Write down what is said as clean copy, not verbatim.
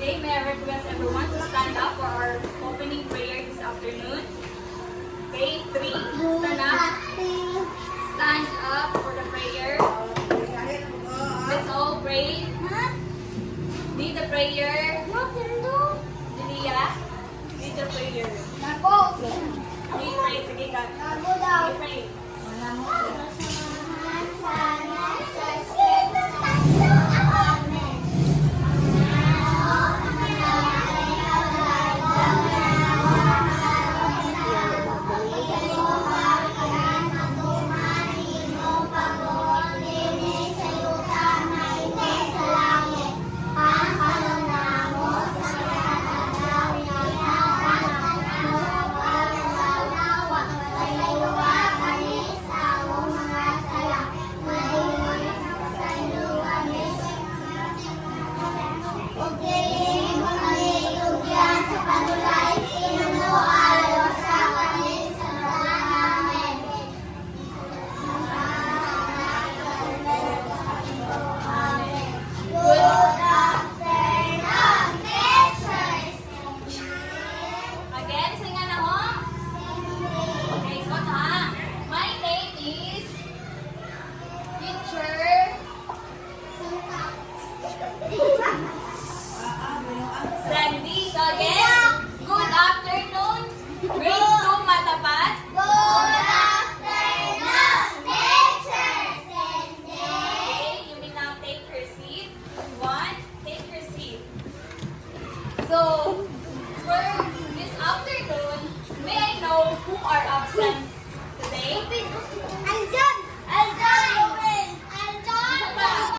Okay, may I request everyone to stand up for our opening prayer this afternoon. Okay, 3, stand up. Stand up for the prayer. Let's all pray. Lead the prayer. Julia, lead the prayer. Lead pray. Sige ka. Lead pray.